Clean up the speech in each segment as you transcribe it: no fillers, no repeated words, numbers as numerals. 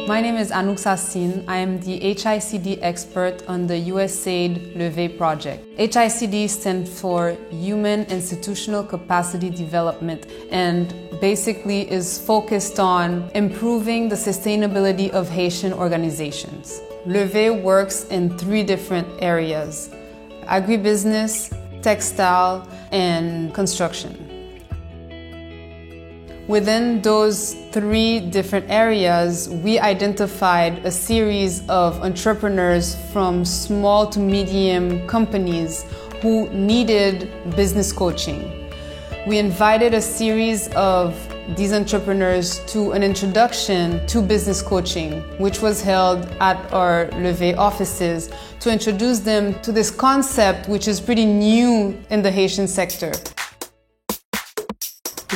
My name is Anouk Sassine. I am the HICD expert on the USAID LEVEE project. HICD stands for Human Institutional Capacity Development and basically is focused on improving the sustainability of Haitian organizations. LEVEE works in 3 different areas: agribusiness, textile, and construction. Within those 3 different areas, we identified a series of entrepreneurs from small to medium companies who needed business coaching. We invited a series of these entrepreneurs to an introduction to business coaching, which was held at our LEVEE offices to introduce them to this concept, which is pretty new in the Haitian sector.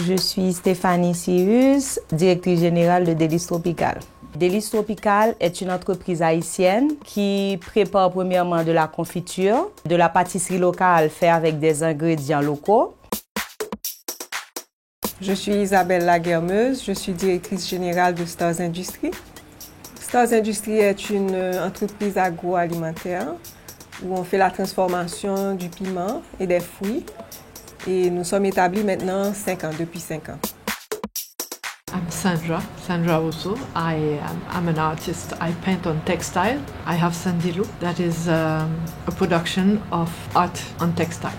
Je suis Stéphanie Cyrus, directrice générale de Délices Tropicales. Délices Tropicales est une entreprise haïtienne qui prépare premièrement de la confiture, de la pâtisserie locale faite avec des ingrédients locaux. Je suis Isabelle Laguermeuse, je suis directrice générale de Stars Industries. Stars Industries est une entreprise agroalimentaire où on fait la transformation du piment et des fruits. Et nous sommes établis maintenant depuis 5 ans. I'm Sandra also. I'm an artist. I paint on textile. I have Sandilou, that is a production of art on textile.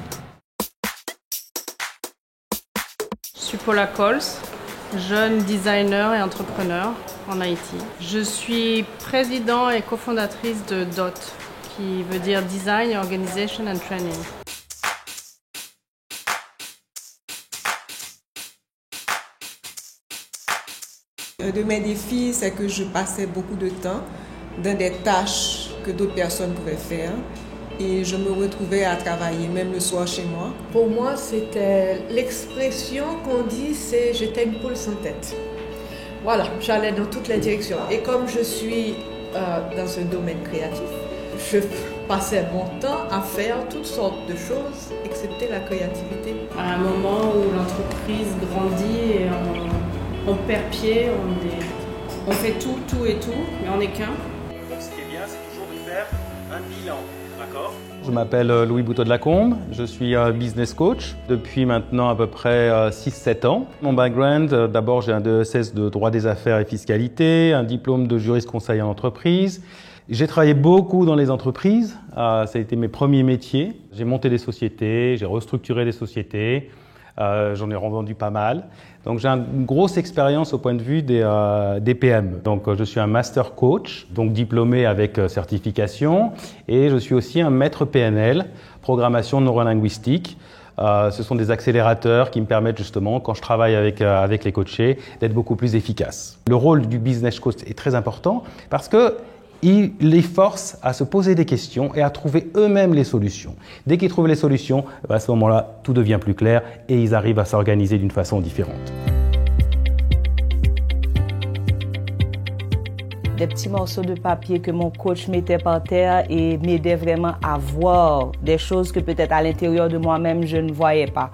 Je suis Paula Coles, jeune designer et entrepreneur en Haïti. Je suis président et cofondatrice de DOT, qui veut dire Design, Organization and Training. Un de mes défis, c'est que je passais beaucoup de temps dans des tâches que d'autres personnes pouvaient faire et je me retrouvais à travailler, même le soir chez moi. Pour moi, c'était l'expression qu'on dit, c'est « j'étais une poule sans tête ». Voilà, j'allais dans toutes les directions. Et comme je suis dans un domaine créatif, je passais mon temps à faire toutes sortes de choses, excepté la créativité. À un moment où l'entreprise grandit et on perd pied, on fait tout et tout, mais on n'est qu'un. Donc ce qui est bien, c'est toujours de faire un bilan, d'accord ? Je m'appelle Louis Bouteau de Lacombe, je suis business coach depuis maintenant à peu près 6-7 ans. Mon background, d'abord j'ai un DESS de droit des affaires et fiscalité, un diplôme de juriste conseil en entreprise. J'ai travaillé beaucoup dans les entreprises, ça a été mes premiers métiers. J'ai monté des sociétés, j'ai restructuré des sociétés. J'en ai revendu pas mal. Donc j'ai une grosse expérience au point de vue des PM. Donc je suis un master coach, donc diplômé avec certification, et je suis aussi un maître PNL, programmation neurolinguistique. Ce sont des accélérateurs qui me permettent justement, quand je travaille avec les coachés, d'être beaucoup plus efficace. Le rôle du business coach est très important parce que il les force à se poser des questions et à trouver eux-mêmes les solutions. Dès qu'ils trouvent les solutions, à ce moment-là, tout devient plus clair et ils arrivent à s'organiser d'une façon différente. Des petits morceaux de papier que mon coach mettait par terre et m'aidait vraiment à voir des choses que peut-être à l'intérieur de moi-même je ne voyais pas.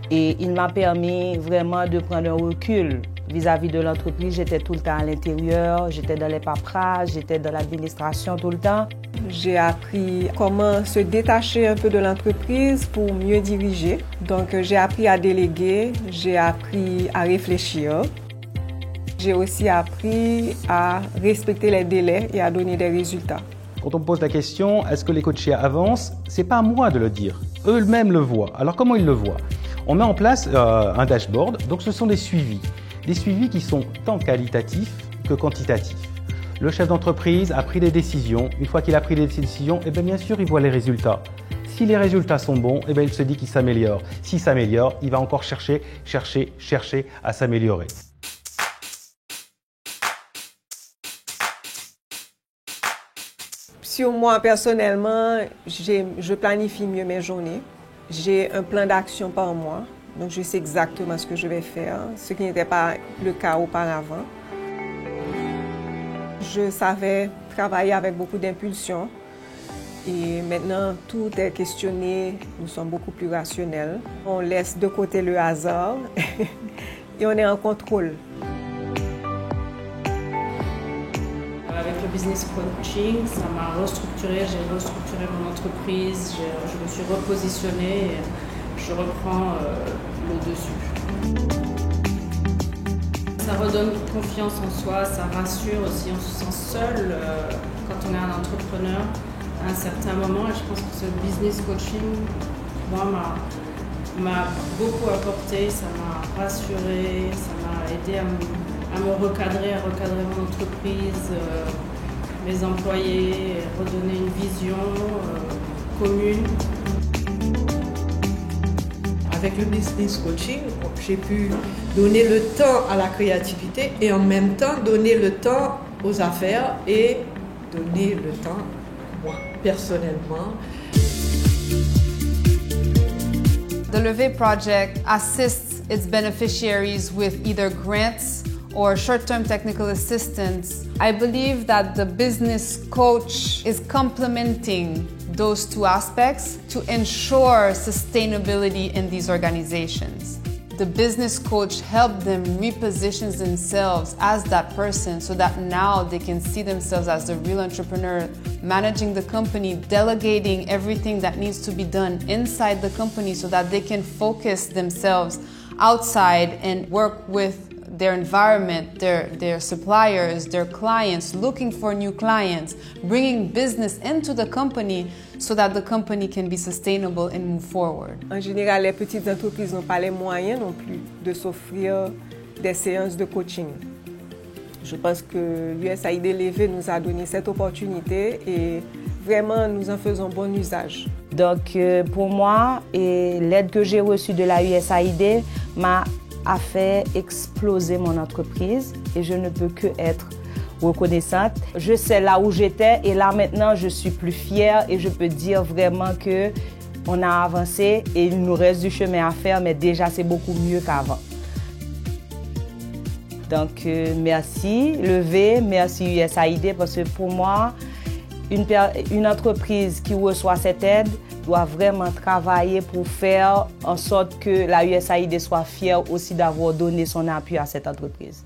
Et il m'a permis vraiment de prendre un recul vis-à-vis de l'entreprise. J'étais tout le temps à l'intérieur, j'étais dans les paperasses, j'étais dans l'administration tout le temps. J'ai appris comment se détacher un peu de l'entreprise pour mieux diriger. Donc j'ai appris à déléguer, j'ai appris à réfléchir. J'ai aussi appris à respecter les délais et à donner des résultats. Quand on me pose la question, est-ce que les coachés avancent? C'est pas à moi de le dire. Eux-mêmes le voient. Alors comment ils le voient? On met en place un dashboard, donc ce sont des suivis. Des suivis qui sont tant qualitatifs que quantitatifs. Le chef d'entreprise a pris des décisions. Une fois qu'il a pris des décisions, bien sûr, il voit les résultats. Si les résultats sont bons, il se dit qu'il s'améliore. S'il s'améliore, il va encore chercher à s'améliorer. Sur moi, personnellement, je planifie mieux mes journées. J'ai un plan d'action par mois, donc je sais exactement ce que je vais faire, ce qui n'était pas le cas auparavant. Je savais travailler avec beaucoup d'impulsion et maintenant tout est questionné, nous sommes beaucoup plus rationnels. On laisse de côté le hasard et on est en contrôle. business coaching, ça m'a restructuré, j'ai restructuré mon entreprise, je me suis repositionnée et je reprends le dessus. Ça redonne confiance en soi, ça rassure aussi, on se sent seul quand on est un entrepreneur à un certain moment et je pense que ce business coaching, moi, m'a beaucoup apporté, ça m'a rassuré, ça m'a aidé à me recadrer, à recadrer mon entreprise, mes employés, redonner une vision commune. Avec le business coaching, j'ai pu donner le temps à la créativité et en même temps donner le temps aux affaires et donner le temps, moi, personnellement. The Levée Project assists its beneficiaries with either grants or short-term technical assistance. I believe that the business coach is complementing those two aspects to ensure sustainability in these organizations. The business coach helped them reposition themselves as that person so that now they can see themselves as the real entrepreneur, managing the company, delegating everything that needs to be done inside the company so that they can focus themselves outside and work with their environment, their suppliers, their clients, looking for new clients, bringing business into the company so that the company can be sustainable and move forward. En général, les petites entreprises n'ont pas les moyens non plus de s'offrir des séances de coaching. Je pense que l'USAID Levée nous a donné cette opportunité et vraiment nous en faisons bon usage. Donc pour moi, l'aide que j'ai reçue de la USAID m'a fait exploser mon entreprise et je ne peux que être reconnaissante. Je sais là où j'étais et là maintenant je suis plus fière et je peux dire vraiment que on a avancé et il nous reste du chemin à faire, mais déjà c'est beaucoup mieux qu'avant. Donc merci Levée, merci USAID parce que pour moi, une entreprise qui reçoit cette aide doit vraiment travailler pour faire en sorte que la USAID soit fière aussi d'avoir donné son appui à cette entreprise.